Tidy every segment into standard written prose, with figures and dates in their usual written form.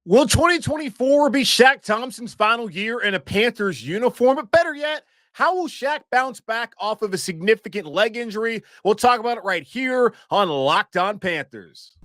Will 2024 be Shaq Thompson's final year in a Panthers uniform? But better yet, how will Shaq bounce back off of a significant leg injury? We'll talk about it right here on Locked On Panthers.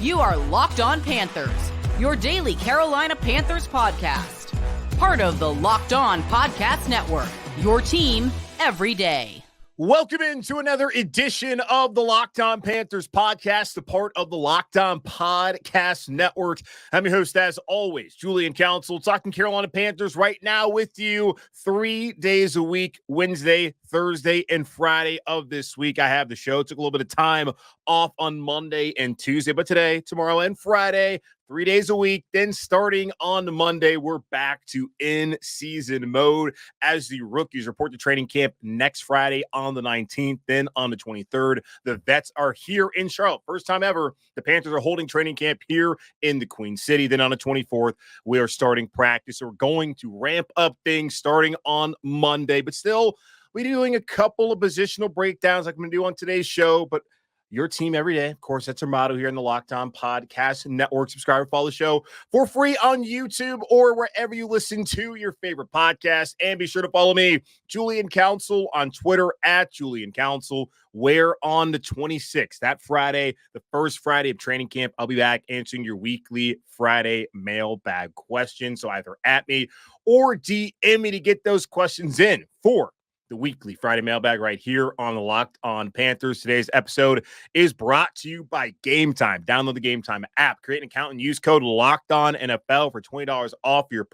You are Locked On Panthers, your daily Carolina Panthers podcast. Part of the Locked On Podcast Network, your team every day. Welcome into another edition of the Locked On Panthers podcast, a part of the Locked On Podcast Network. I'm your host, as always, Julian Council, talking Carolina Panthers right now with you 3 days a week, Wednesday, Thursday, and Friday of this week. I have the show. Took a little bit of time off on Monday and Tuesday, but today, tomorrow, and Friday, 3 days a week. Then starting on Monday, we're back to in-season mode as the rookies report to training camp next Friday on the 19th. Then on the 23rd, the vets are here in Charlotte. First time ever, the Panthers are holding training camp here in the Queen City. Then on the 24th, we are starting practice. So we're going to ramp up things starting on Monday, but still, we're doing a couple of positional breakdowns like I'm going to do on today's show, but your team every day. Of course, that's our motto here in the Locked On Podcast Network. Subscribe, follow the show for free on YouTube or wherever you listen to your favorite podcast. And be sure to follow me, Julian Council, on Twitter at Julian Council, where on the 26th, that Friday, the first Friday of training camp, I'll be back answering your weekly Friday mailbag questions. So either at me or DM me to get those questions in for the weekly Friday mailbag right here on the Locked On Panthers. Today's episode is brought to you by Game Time. Download the Game Time app, create an account, and use code LOCKEDONNFL for $20 off your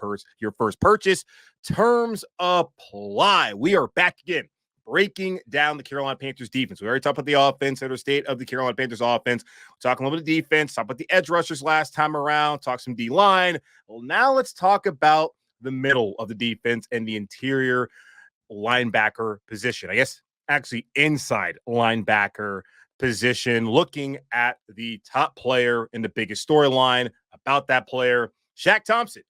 first purchase. Terms apply. We are back again, breaking down the Carolina Panthers defense. We already talked about the offense, the state of the Carolina Panthers offense. We're talking a little bit of defense, talk about the edge rushers last time around, talk some D-line. Well, now let's talk about the middle of the defense and the interior linebacker position. I guess actually inside linebacker position, looking at the top player and the biggest storyline about that player, Shaq Thompson.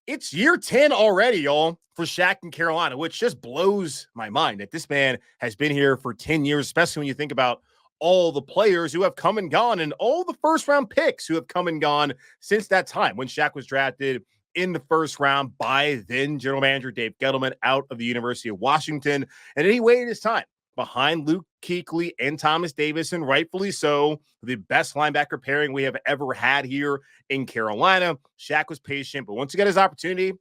It's year 10 already, y'all, for Shaq in Carolina, which just blows my mind that this man has been here for 10 years, especially when you think about all the players who have come and gone and all the first-round picks who have come and gone since that time when Shaq was drafted in the first round by then general manager Dave Gettleman out of the University of Washington. And then he waited his time behind Luke Kuechly and Thomas Davis, and rightfully so, the best linebacker pairing we have ever had here in Carolina. Shaq was patient, but once he got his opportunity,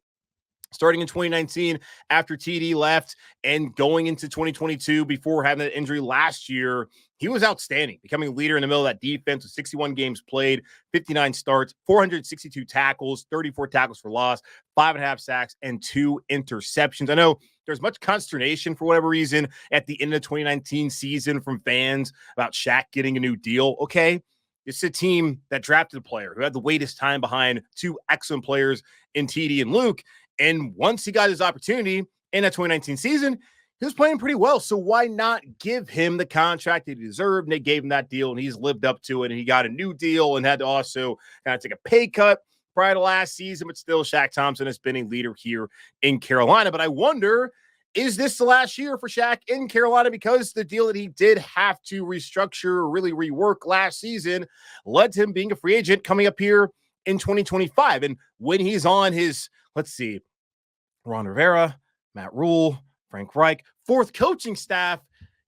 starting in 2019 after TD left and going into 2022 before having that injury last year, he was outstanding, becoming a leader in the middle of that defense with 61 games played, 59 starts, 462 tackles, 34 tackles for loss, 5.5 sacks, and 2 interceptions. I know there's much consternation for whatever reason at the end of the 2019 season from fans about Shaq getting a new deal. Okay, it's a team that drafted a player who had the latest time behind two excellent players in TD and Luke. And once he got his opportunity in that 2019 season, he was playing pretty well. So why not give him the contract that he deserved? And they gave him that deal, and he's lived up to it. And he got a new deal and had to also kind of take a pay cut prior to last season. But still, Shaq Thompson has been a leader here in Carolina. But I wonder, is this the last year for Shaq in Carolina? Because the deal that he did have to restructure or really rework last season led to him being a free agent coming up here in 2025. And when he's on his, let's see, Ron Rivera, Matt Rule, Frank Reich, fourth coaching staff,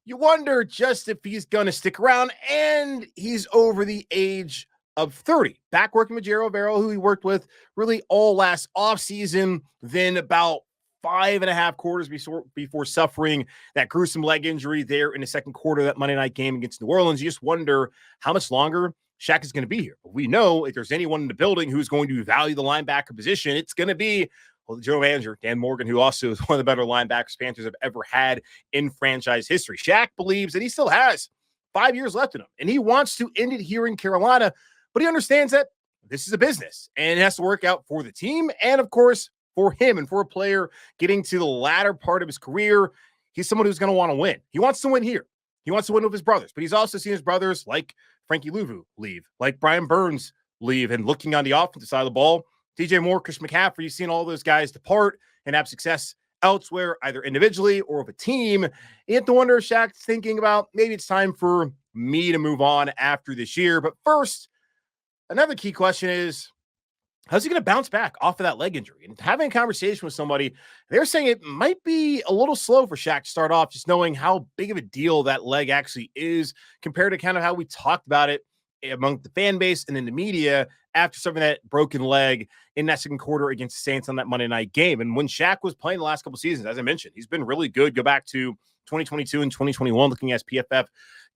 you wonder just if he's going to stick around, and he's over the age of 30. Back working with Ejiro Evero, who he worked with really all last offseason, then about 5.5 quarters before suffering that gruesome leg injury there in the second quarter of that Monday night game against New Orleans. You just wonder how much longer Shaq is going to be here. But we know if there's anyone in the building who's going to value the linebacker position, it's going to be the general manager, Dan Morgan, who also is one of the better linebackers Panthers have ever had in franchise history. Shaq believes that he still has 5 years left in him, and he wants to end it here in Carolina, but he understands that this is a business, and it has to work out for the team and, of course, for him and for a player getting to the latter part of his career. He's someone who's going to want to win. He wants to win here. He wants to win with his brothers, but he's also seen his brothers like Frankie Luve leave, like Brian Burns leave, and looking on the offensive side of the ball, DJ Moore, Chris McCaffrey, you've seen all those guys depart and have success elsewhere, either individually or with a team. You have to wonder if Shaq's thinking about maybe it's time for me to move on after this year. But first, another key question is, how's he going to bounce back off of that leg injury? And having a conversation with somebody, they're saying it might be a little slow for Shaq to start off, just knowing how big of a deal that leg actually is compared to kind of how we talked about it among the fan base and in the media after suffering that broken leg in that second quarter against the Saints on that Monday night game. And when Shaq was playing the last couple of seasons, as I mentioned, he's been really good. Go back to 2022 and 2021, looking at his PFF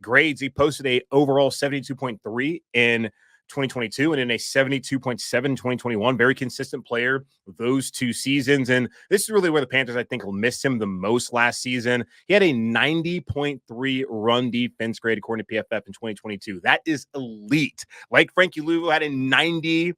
grades, he posted a overall 72.3 in 2022 and in a 72.7 in 2021. Very consistent player those two seasons. And this is really where the Panthers, I think, will miss him the most last season. He had a 90.3 run defense grade according to PFF in 2022. That is elite. Like Frankie Luve had a 90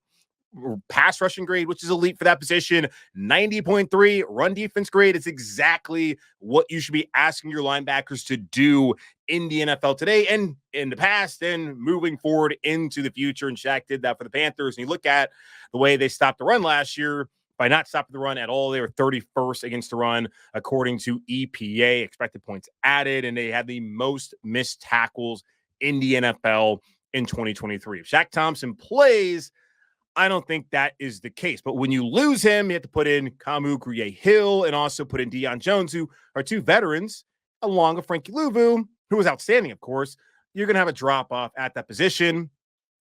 pass rushing grade, which is elite for that position. 90.3 run defense grade. It's exactly what you should be asking your linebackers to do in the NFL today and in the past and moving forward into the future. And Shaq did that for the Panthers. And you look at the way they stopped the run last year by not stopping the run at all. They were 31st against the run, according to EPA, expected points added, and they had the most missed tackles in the NFL in 2023. If Shaq Thompson plays, I don't think that is the case. But when you lose him, you have to put in Kamu Grugier-Hill and also put in Deion Jones, who are two veterans, along with Frankie Luve, who was outstanding, of course. You're going to have a drop-off at that position.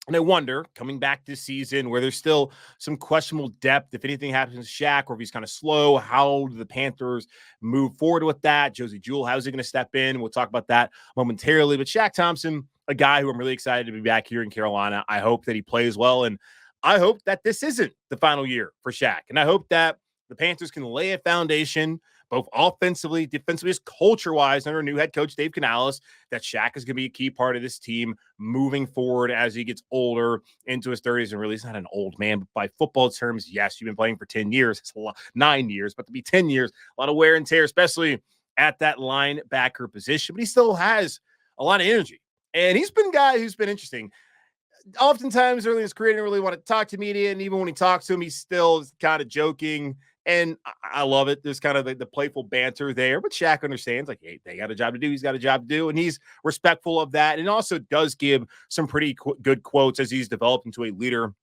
And I wonder, coming back this season, where there's still some questionable depth, if anything happens to Shaq or if he's kind of slow, how do the Panthers move forward with that? Josey Jewell, how's he going to step in? We'll talk about that momentarily. But Shaq Thompson, a guy who I'm really excited to be back here in Carolina. I hope that he plays well, and I hope that this isn't the final year for Shaq. And I hope that the Panthers can lay a foundation, both offensively, defensively, culture-wise, under new head coach Dave Canales, that Shaq is going to be a key part of this team moving forward as he gets older into his 30s. And really, he's not an old man, but by football terms, yes, you've been playing for 10 years. It's a lot, 9 years, but to be 10 years, a lot of wear and tear, especially at that linebacker position. But he still has a lot of energy. And he's been a guy who's been interesting. Oftentimes early in his career, he didn't really want to talk to media. And even when he talks to him, he's still kind of joking. And I love it. There's kind of the playful banter there. But Shaq understands, like, hey, they got a job to do. He's got a job to do. And he's respectful of that. And also does give some pretty good quotes as he's developed into a leader.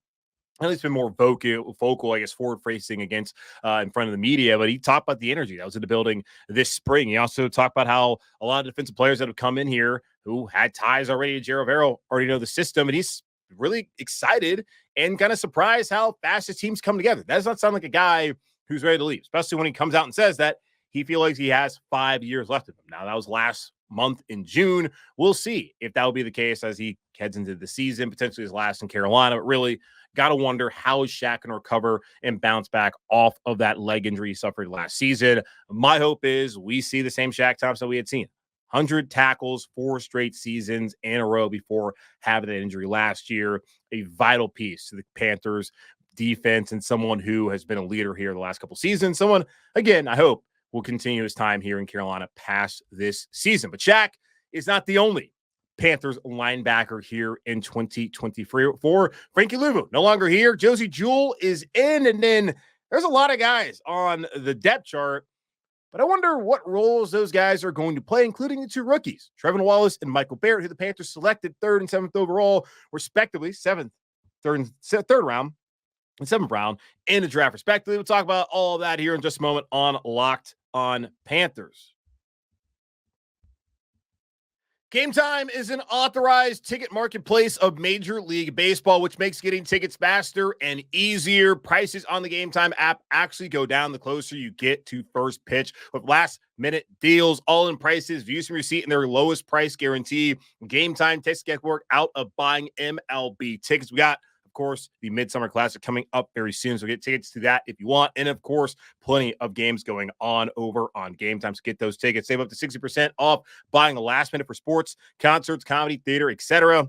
At least been more vocal, I guess, forward-facing against in front of the media. But he talked about the energy that was in the building this spring. He also talked about how a lot of defensive players that have come in here who had ties already to Ejiro Evero already know the system. And he's really excited and kind of surprised how fast his teams come together. That does not sound like a guy who's ready to leave, especially when he comes out and says that he feels like he has 5 years left of him. Now, that was last month in June. We'll see if that will be the case as he heads into the season, potentially his last in Carolina. But really, got to wonder how is Shaq going to recover and bounce back off of that leg injury he suffered last season. My hope is we see the same Shaq Thompson we had seen. 100 tackles, 4 straight seasons in a row before having that injury last year. A vital piece to the Panthers defense and someone who has been a leader here the last couple seasons. Someone, again, I hope will continue his time here in Carolina past this season. But Shaq is not the only Panthers linebacker here in 2023. For Frankie Luve, no longer here. Josey Jewell is in, and then there's a lot of guys on the depth chart. But I wonder what roles those guys are going to play, including the 2 rookies, Trevin Wallace and Michael Barrett, who the Panthers selected 3rd and 7th overall, respectively, 7th, 3rd round, and 7th round in the draft, respectively. We'll talk about all of that here in just a moment on Locked on Panthers. Game Time is an authorized ticket marketplace of Major League Baseball, which makes getting tickets faster and easier. Prices on the Game Time app actually go down the closer you get to first pitch with last-minute deals, all-in prices, views from your seat, and their lowest price guarantee. Game Time takes get work out of buying MLB tickets. We got, of course, the Midsummer Classic coming up very soon, so get tickets to that if you want. And, of course, plenty of games going on over on Game Time, so get those tickets. Save up to 60% off buying a last minute for sports, concerts, comedy, theater, etc.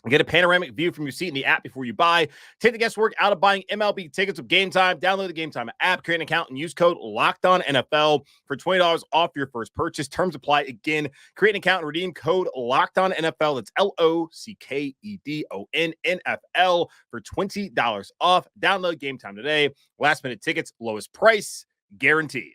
Get a panoramic view from your seat in the app before you buy. Take the guesswork out of buying MLB tickets with Game Time. Download the Game Time app, create an account, and use code LOCKEDONNFL for $20 off your first purchase. Terms apply. Again, create an account and redeem code LOCKEDONNFL. That's LOCKEDONNFL for $20 off. Download Game Time today. Last minute tickets, lowest price guaranteed.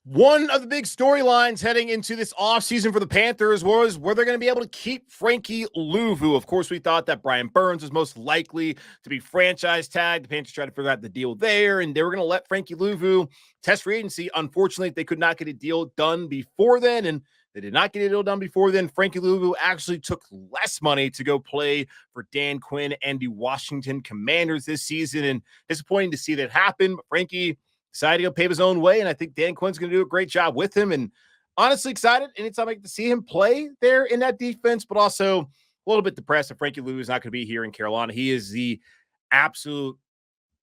One of the big storylines heading into this offseason for the Panthers was were they going to be able to keep Frankie Luve. Of course, we thought that Brian Burns was most likely to be franchise tagged. The Panthers tried to figure out the deal there, and they were going to let Frankie Luve test free agency. Unfortunately, they could not get a deal done before then, and they did not get a deal done before then. Frankie Luve actually took less money to go play for Dan Quinn and the Washington Commanders this season, and disappointing to see that happen. But Frankie decided to go pave his own way, and I think Dan Quinn's going to do a great job with him. And honestly excited anytime I get to see him play there in that defense, but also a little bit depressed that Frankie Luve is not going to be here in Carolina. He is the absolute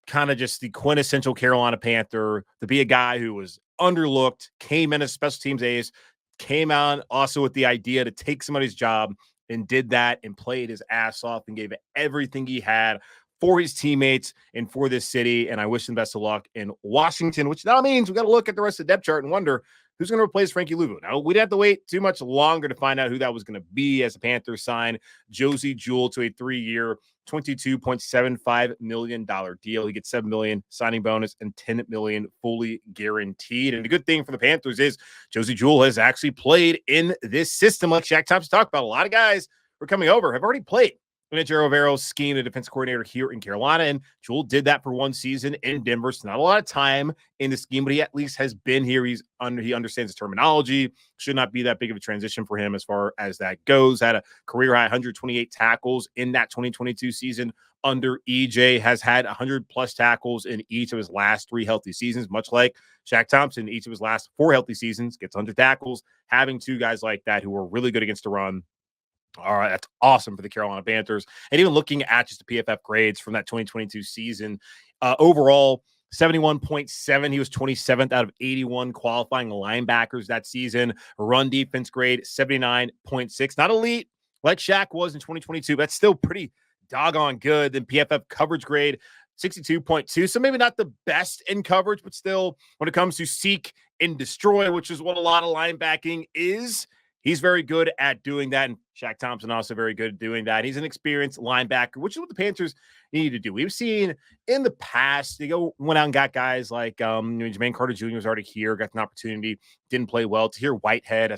kind of just the quintessential Carolina Panther, to be a guy who was underlooked, came in as special teams ace, came out also with the idea to take somebody's job and did that and played his ass off and gave everything he had for his teammates and for this city. And I wish him best of luck in Washington, which now means we got to look at the rest of the depth chart and wonder who's going to replace Frankie Luve. Now, we didn't have to wait too much longer to find out who that was going to be as the Panthers signed Josey Jewell to a 3-year, $22.75 million deal. He gets $7 million signing bonus and $10 million fully guaranteed. And the good thing for the Panthers is Josey Jewell has actually played in this system. Like Shaq Thompson talked about, a lot of guys who are coming over have already played Ejiro Evero's scheme, the defensive coordinator here in Carolina, and Jewell did that for one season in Denver. So not a lot of time in the scheme, but he at least has been here. He understands the terminology. Should not be that big of a transition for him as far as that goes. Had a career high 128 tackles in that 2022 season under EJ. Has had 100+ tackles in each of his last 3 healthy seasons, much like Shaq Thompson. Each of his last 4 healthy seasons gets 100 tackles. Having 2 guys like that who are really good against the run, all right, that's awesome for the Carolina Panthers. And even looking at just the PFF grades from that 2022 season, overall, 71.7. He was 27th out of 81 qualifying linebackers that season. Run defense grade, 79.6. Not elite like Shaq was in 2022, but that's still pretty doggone good. Then PFF coverage grade, 62.2. So maybe not the best in coverage, but still when it comes to seek and destroy, which is what a lot of linebacking is, he's very good at doing that. And Shaq Thompson also very good at doing that. He's an experienced linebacker, which is what the Panthers need to do. We've ween in the past, they went out and got guys like Jermaine Carter Jr. was already here, got an opportunity, didn't play well. To hear Whitehead,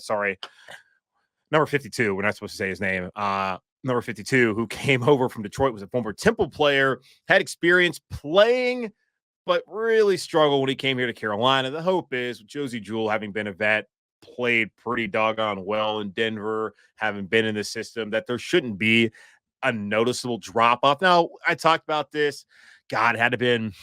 number 52, we're not supposed to say his name. Number 52, who came over from Detroit, was a former Temple player, had experience playing, but really struggled when he came here to Carolina. The hope is with Josey Jewell having been a vet, played pretty doggone well in Denver, having been in the system, that there shouldn't be a noticeable drop-off. Now, I talked about this. God, it had to have been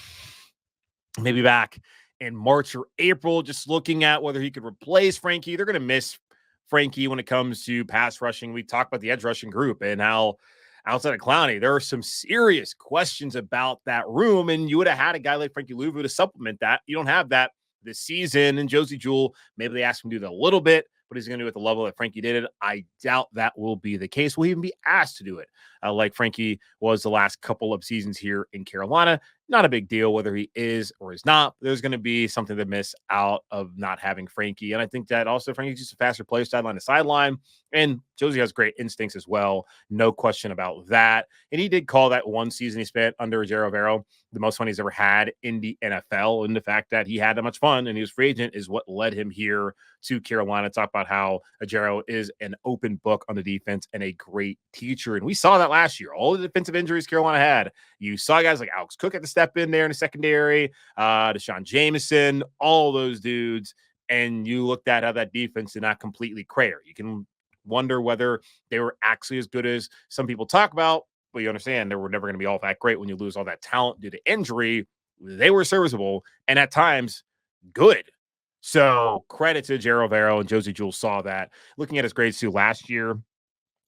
maybe back in March or April, just looking at whether he could replace Frankie. They're going to miss Frankie when it comes to pass rushing. We talked about the edge rushing group and how outside of Clowney, there are some serious questions about that room, and you would have had a guy like Frankie Luve to supplement that. You don't have that this season. And Josey Jewell, maybe they asked him to do that a little bit, but he's going to do it at the level that Frankie did it. I doubt that will be the case. Will he even be asked to do it like Frankie was the last couple of seasons here in Carolina? Not a big deal whether he is or is not. There's going to be something to miss out of not having Frankie. And I think that also Frankie's just a faster player sideline to sideline. And Josey has great instincts as well. No question about that. And he did call that one season he spent under Ejiro Evero the most fun he's ever had in the NFL. And the fact that he had that much fun and he was free agent is what led him here to Carolina. Talk about how Ejiro is an open book on the defense and a great teacher. And we saw that last year. All the defensive injuries Carolina had. You saw guys like Alex Cook at the step in there in the secondary, Deshaun Jameson, all those dudes. And you looked at how that defense did not completely crater. You can wonder whether they were actually as good as some people talk about, but you understand they were never going to be all that great when you lose all that talent due to injury. They were serviceable and at times good. So credit to Ejiro Evero, and Josey Jewell saw that. Looking at his grades too last year,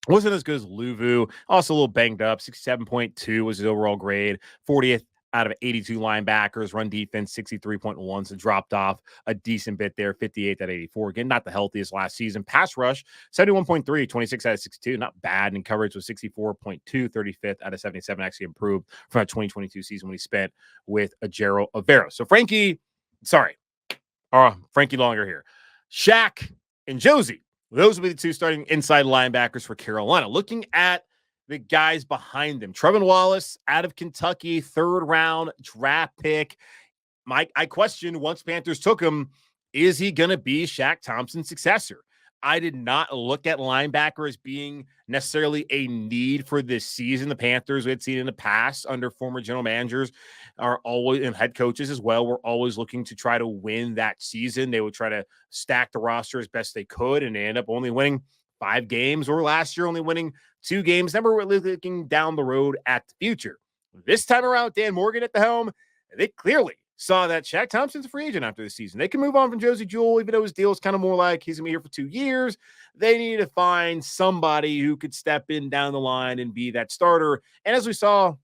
wasn't as good as Luvu. Also a little banged up. 67.2 was his overall grade. 40th out of 82 linebackers. Run defense, 63.1. So dropped off a decent bit there. 58th out of 84. Again, not the healthiest last season. Pass rush, 71.3. 26 out of 62. Not bad. And coverage was 64.2. 35th out of 77. Actually improved from that 2022 season when he spent with Ejiro Evero. So Frankie longer here. Shaq and Josey. Those will be the 2 starting inside linebackers for Carolina. Looking at the guys behind them, Trevin Wallace out of Kentucky, 3rd round draft pick. I questioned once Panthers took him Is he going to be Shaq Thompson's successor? I did not look at linebacker as being necessarily a need for this season. The Panthers we had seen in the past under former general managers are always, and head coaches as well, were always looking to try to win that season. They would try to stack the roster as best they could, and they end up only winning 5 games, or last year only winning 2 games. Never really looking down the road at the future. This time around, Dan Morgan at the helm, they clearly saw that Shaq Thompson's a free agent after the season. They can move on from Josey Jewell, even though his deal is kind of more like he's going to be here for 2 years. They need to find somebody who could step in down the line and be that starter. And as we saw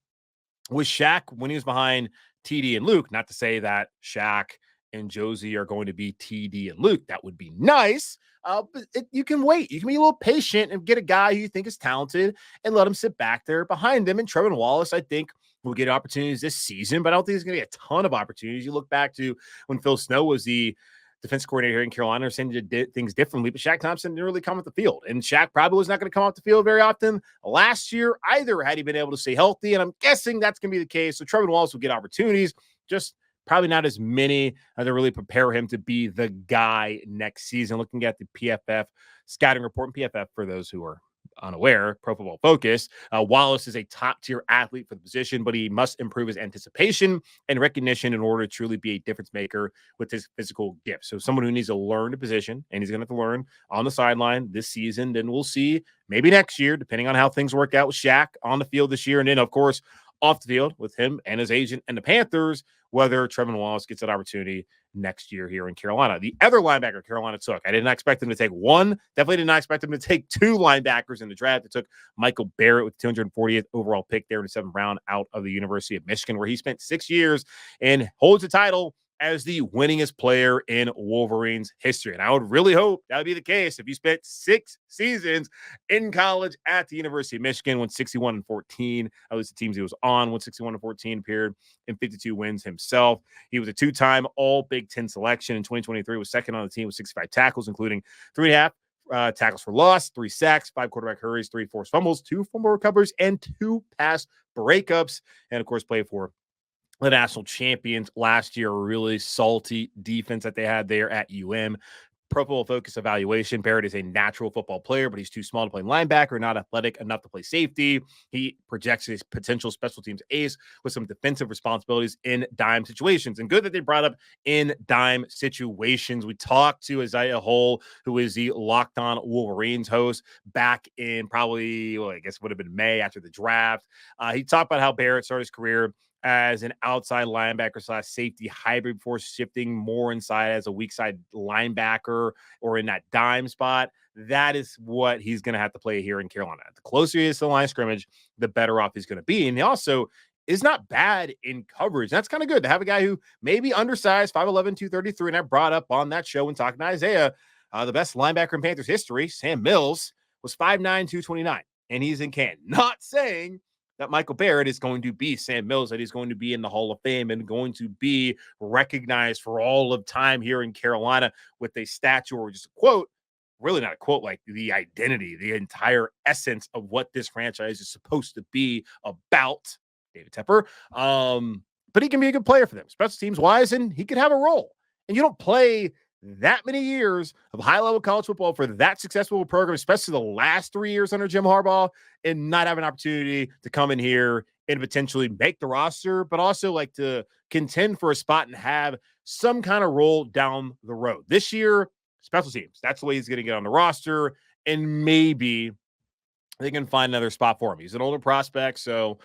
with Shaq when he was behind TD and Luke, not to say that Shaq and Josey are going to be TD and Luke. That would be nice. But you can wait. You can be a little patient and get a guy who you think is talented and let him sit back there behind them. And Trevor Wallace, I think, will get opportunities this season, but I don't think there's going to be a ton of opportunities. You look back to when Phil Snow was the defense coordinator here in Carolina, saying he did things differently, but Shaq Thompson didn't really come off the field. And Shaq probably was not going to come off the field very often last year either, had he been able to stay healthy. And I'm guessing that's going to be the case. So Trevor Wallace will get opportunities, just probably not as many to really prepare him to be the guy next season. Looking at the PFF scouting report, and PFF, for those who are unaware, Pro Football Focus, Wallace is a top-tier athlete for the position, but he must improve his anticipation and recognition in order to truly be a difference maker with his physical gifts. So someone who needs to learn the position, and he's going to have to learn on the sideline this season. Then we'll see maybe next year, depending on how things work out with Shaq on the field this year. And then, of course, off the field with him and his agent and the Panthers, whether Trevor Wallace gets that opportunity next year here in Carolina. The other linebacker Carolina took, I did not expect them to take one. Definitely did not expect them to take 2 linebackers in the draft. They took Michael Barrett with the 240th overall pick there in the 7th round out of the University of Michigan, where he spent 6 years and holds the title as the winningest player in Wolverines history. And I would really hope that would be the case if you spent 6 seasons in college at the University of Michigan, won 61-14. At least the teams he was on, won 61-14, appeared in 52 wins himself. He was a 2-time All Big Ten selection in 2023, was second on the team with 65 tackles, including 3.5 tackles for loss, 3 sacks, 5 quarterback hurries, 3 forced fumbles, 2 fumble recoveries, and 2 pass breakups. And of course, played for the national champions last year. A really salty defense that they had there at UM. Pro Football Focus evaluation: Barrett is a natural football player, but he's too small to play linebacker, not athletic enough to play safety. He projects his potential special teams ace with some defensive responsibilities in dime situations. And good that they brought up in dime situations. We talked to Isaiah Hull, who is the Locked On Wolverines host, back in probably, well, I guess would have been May after the draft. He talked about how Barrett started his career as an outside linebacker / safety hybrid before shifting more inside as a weak side linebacker or in that dime spot. That is what he's going to have to play here in Carolina. The closer he is to the line of scrimmage, the better off he's going to be. And he also is not bad in coverage. That's kind of good to have a guy who may be undersized, 5'11", 233. And I brought up on that show when talking to Isaiah, the best linebacker in Panthers history, Sam Mills, was 5'9", 229. And he's in Canton. Not saying that Michael Barrett is going to be Sam Mills, that he's going to be in the Hall of Fame and going to be recognized for all of time here in Carolina with a statue or just a quote, really not a quote, like the identity, the entire essence of what this franchise is supposed to be about, David Tepper. But he can be a good player for them, special teams wise, and he could have a role. And you don't play that many years of high-level college football for that successful program, especially the last 3 years under Jim Harbaugh, and not have an opportunity to come in here and potentially make the roster, but also like to contend for a spot and have some kind of role down the road. This year, special teams, that's the way he's going to get on the roster, and maybe they can find another spot for him. He's an older prospect, so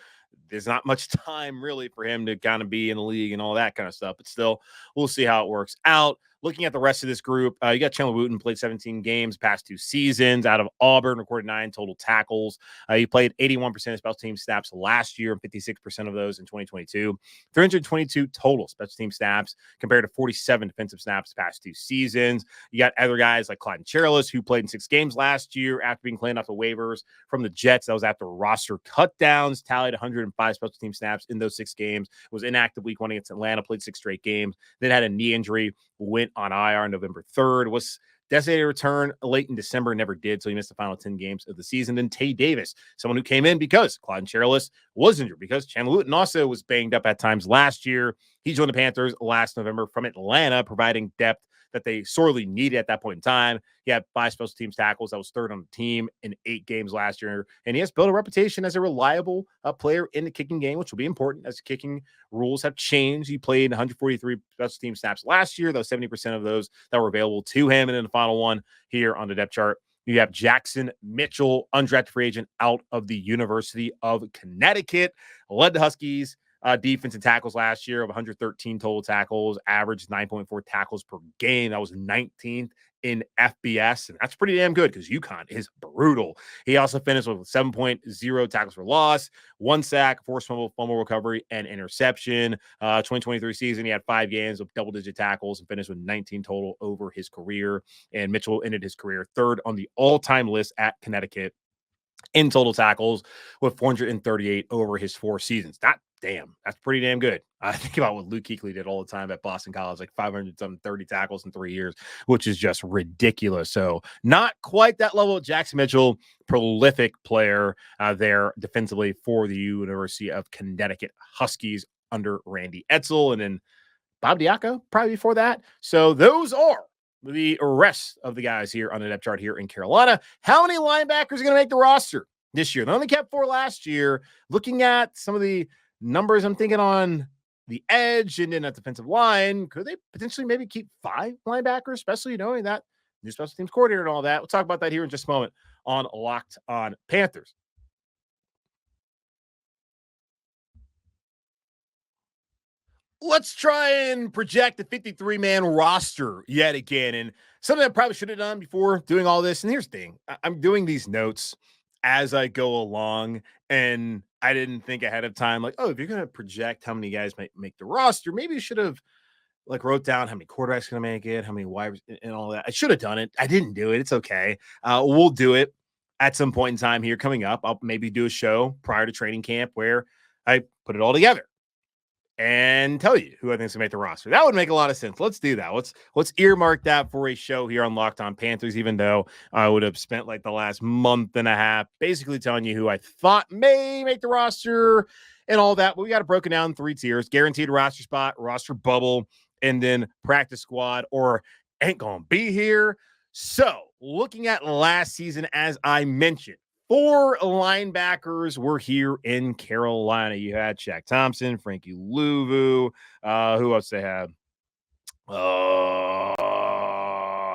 there's not much time really for him to kind of be in the league and all that kind of stuff, but still, we'll see how it works out. Looking at the rest of this group, you got Chandler Wooten, played 17 games past 2 seasons out of Auburn, recorded 9 total tackles. He played 81% of special team snaps last year and 56% of those in 2022. 322 total special team snaps compared to 47 defensive snaps past 2 seasons. You got other guys like Clyde Cherilus, who played in 6 games last year after being claimed off the waivers from the Jets. That was after roster cutdowns, tallied 105 special team snaps in those 6 games. Was inactive week 1 against Atlanta, played 6 straight games, then had a knee injury, went on IR November 3rd, was designated to return late in December, never did, so he missed the final 10 games of the season. Then Tay Davis, someone who came in because Clyde Cherilus was injured, because Chandler Wooten also was banged up at times last year. He joined the Panthers last November from Atlanta, providing depth that they sorely needed at that point in time. He had 5 special teams tackles. That was 3rd on the team in 8 games last year. And he has built a reputation as a reliable player in the kicking game, which will be important as kicking rules have changed. He played 143 special team snaps last year, though 70% of those that were available to him. And then the final one here on the depth chart, you have Jackson Mitchell, undrafted free agent out of the University of Connecticut, led the Huskies defense and tackles last year of 113 total tackles, averaged 9.4 tackles per game. That was 19th in FBS, and that's pretty damn good because UConn is brutal. He also finished with 7.0 tackles for loss, 1 sack, forced fumble recovery, and interception. 2023 season, he had 5 games of double-digit tackles and finished with 19 total over his career. And Mitchell ended his career 3rd on the all-time list at Connecticut in total tackles with 438 over his 4 seasons. That's pretty damn good. I think about what Luke Kuechly did all the time at Boston College, like 530 tackles in 3 years, which is just ridiculous. So not quite that level of Jackson Mitchell, prolific player there defensively for the University of Connecticut Huskies under Randy Edsall. And then Bob Diaco probably before that. So those are the rest of the guys here on the depth chart here in Carolina. How many linebackers are going to make the roster this year? They only kept 4 last year. Looking at some of the numbers, I'm thinking on the edge and in that defensive line, could they potentially maybe keep 5 linebackers, especially knowing that new special teams coordinator and all that? We'll talk about that here in just a moment on Locked on Panthers. Let's try and project the 53-man roster yet again. And something I probably should have done before doing all this. And here's the thing. I'm doing these notes as I go along, and I didn't think ahead of time, like, oh, if you're going to project how many guys might make the roster, maybe you should have like wrote down how many quarterbacks going to make it, how many wide and all that. I should have done it. I didn't do it. It's okay. We'll do it at some point in time here coming up. I'll maybe do a show prior to training camp where I put it all together and tell you who I think is going to make the roster. That would make a lot of sense. Let's do that. Let's earmark that for a show here on Locked on Panthers, even though I would have spent like the last month and a half basically telling you who I thought may make the roster and all that. But we got it broken down in 3 tiers: guaranteed roster spot, roster bubble, and then practice squad, or ain't going to be here. So looking at last season, as I mentioned, 4 linebackers were here in Carolina. You had Shaq Thompson, Frankie Luve. Who else they had? Whatever,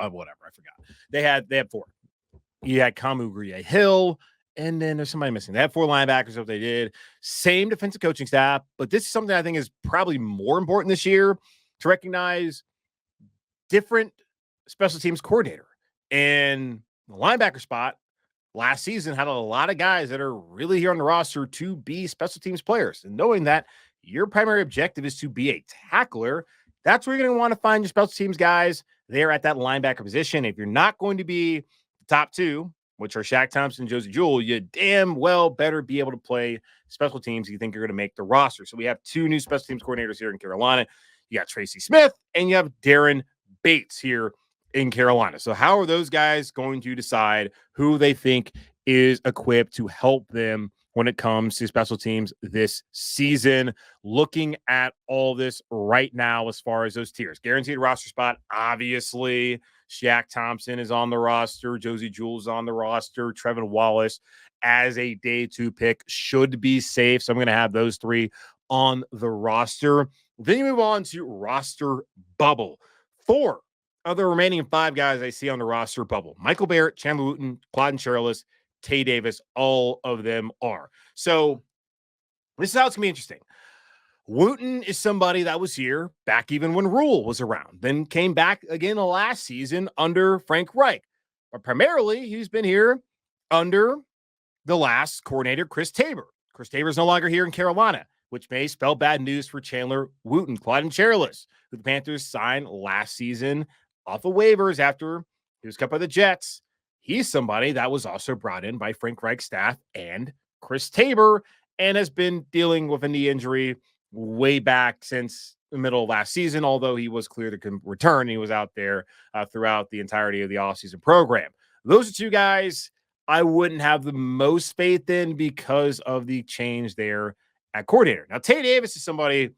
I forgot. They had 4. You had Kamu Grier-Hill, and then there's somebody missing. They had 4 linebackers. What they did, same defensive coaching staff, but this is something I think is probably more important this year to recognize different special teams coordinator. And the linebacker spot last season had a lot of guys that are really here on the roster to be special teams players. And knowing that your primary objective is to be a tackler, that's where you're going to want to find your special teams guys there at that linebacker position. If you're not going to be the top 2, which are Shaq Thompson and Josey Jewell, you damn well better be able to play special teams if you think you're going to make the roster. So we have 2 new special teams coordinators here in Carolina. You got Tracy Smith and you have Darren Bates here in Carolina. So how are those guys going to decide who they think is equipped to help them when it comes to special teams this season? Looking at all this right now as far as those tiers. Guaranteed roster spot, obviously, Shaq Thompson is on the roster. Josey Jewell is on the roster. Trevin Wallace as a day 2 pick should be safe. So I'm going to have those 3 on the roster. Then you move on to roster bubble. 4 of the remaining 5 guys I see on the roster bubble: Michael Barrett, Chandler Wooten, Clyde Charles, Tay Davis, all of them are. So this is how it's going to be interesting. Wooten is somebody that was here back even when Rule was around, then came back again last season under Frank Reich. But primarily, he's been here under the last coordinator, Chris Tabor. Chris Tabor is no longer here in Carolina, which may spell bad news for Chandler Wooten. Clyde Charles, who the Panthers signed last season off of waivers after he was cut by the Jets. He's somebody that was also brought in by Frank Reich's staff and Chris Tabor and has been dealing with a knee injury way back since the middle of last season, although he was clear to return. He was out there throughout the entirety of the offseason program. Those are 2 guys I wouldn't have the most faith in because of the change there at coordinator. Now, Tay Davis is somebody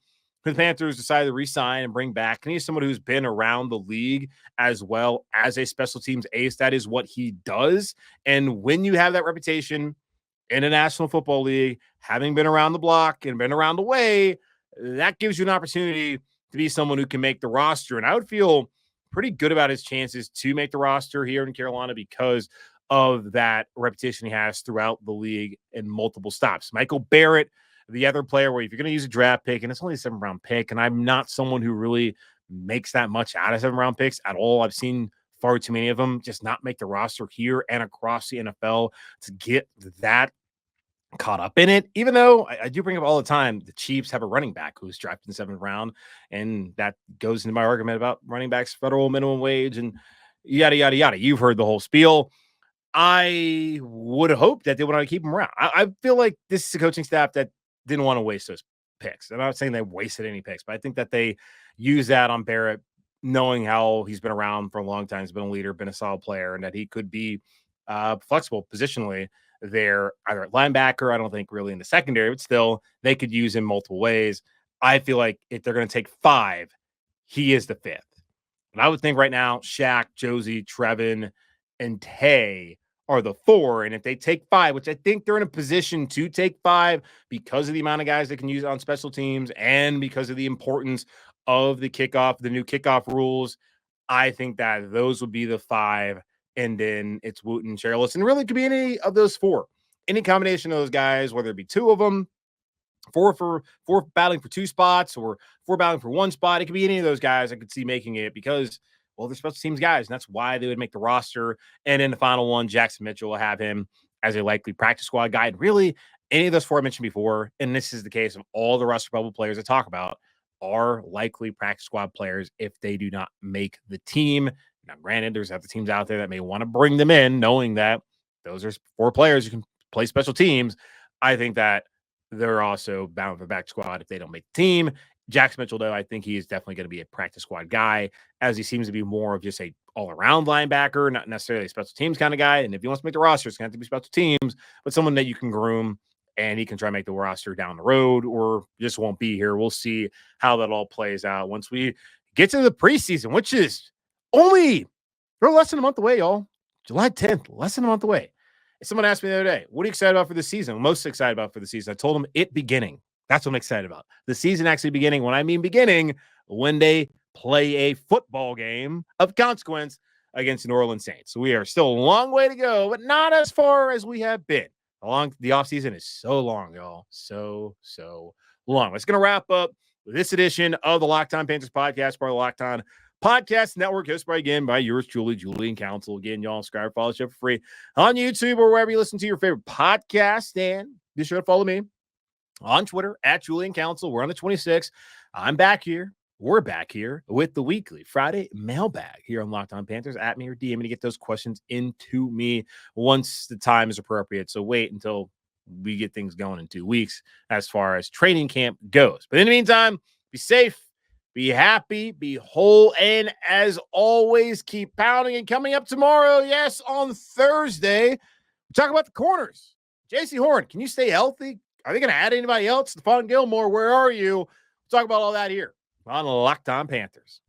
the Panthers decided to re-sign and bring back. And he's someone who's been around the league as well as a special teams ace. That is what he does. And when you have that reputation in a National Football League, having been around the block and been around the way, that gives you an opportunity to be someone who can make the roster. And I would feel pretty good about his chances to make the roster here in Carolina because of that reputation he has throughout the league in multiple stops. Michael Barrett, the other player where if you're going to use a draft pick, and it's only a 7th-round pick, and I'm not someone who really makes that much out of 7th-round picks at all. I've seen far too many of them just not make the roster here and across the NFL to get that caught up in it, even though I do bring up all the time, the Chiefs have a running back who's drafted in the 7th round, and that goes into my argument about running backs, federal minimum wage, and yada, yada, yada. You've heard the whole spiel. I would hope that they would want to keep him around. I feel like this is a coaching staff that didn't want to waste those picks. I'm not saying they wasted any picks, but I think that they use that on Barrett, knowing how he's been around for a long time, he's been a leader, been a solid player, and that he could be flexible positionally there, either at linebacker. I don't think really in the secondary, but still they could use him multiple ways. I feel like if they're going to take 5, he is the 5th. And I would think right now, Shaq, Josey, Trevin, and Tay are the 4. And if they take 5, which I think they're in a position to take 5 because of the amount of guys they can use on special teams and because of the importance of the kickoff, the new kickoff rules, I think that those would be the 5. And then it's Wooten, Cherilus, and really could be any of those 4. Any combination of those guys, whether it be 2 of them, 4 battling for 2 spots, or 4 battling for 1 spot. It could be any of those guys I could see making it because, well, they're special teams guys, and that's why they would make the roster. And in the final one, Jackson Mitchell will have him as a likely practice squad guy. And really, any of those 4 I mentioned before, and this is the case of all the roster bubble players I talk about, are likely practice squad players if they do not make the team. Now, granted, there's other teams out there that may want to bring them in, knowing that those are 4 players who can play special teams. I think that they're also bound for back squad if they don't make the team. Jackson Mitchell, though, I think he is definitely going to be a practice squad guy, as he seems to be more of just a all-around linebacker, not necessarily a special teams kind of guy. And if he wants to make the roster, it's going to have to be special teams, but someone that you can groom and he can try to make the roster down the road or just won't be here. We'll see how that all plays out once we get to the preseason, which is only less than a month away, y'all. July 10th, less than a month away. Someone asked me the other day, what are you excited about for the season? Most excited about for the season. I told them it beginning. That's what I'm excited about. The season actually beginning. When I mean beginning, when they play a football game of consequence against the New Orleans Saints. So we are still a long way to go, but not as far as we have been. The offseason is so long, y'all. So long. It's going to wrap up this edition of the Locked On Panthers podcast, part of the Locked On Podcast Network, hosted by yours truly, Julian Council. Again, y'all subscribe, follow the show for free on YouTube or wherever you listen to your favorite podcast. And be sure to follow me on Twitter at Julian Council. We're on the 26th. I'm back here. We're back here with the weekly Friday mailbag here on Locked On Panthers. At me or DM me to get those questions into me once the time is appropriate. So wait until we get things going in 2 weeks as far as training camp goes. But in the meantime, be safe. Be happy, be whole, and as always, keep pounding. And coming up tomorrow, yes, on Thursday, we talk about the corners. J.C. Horn, can you stay healthy? Are they going to add anybody else? Stephon Gilmore, where are you? We'll talk about all that here on Locked On Panthers.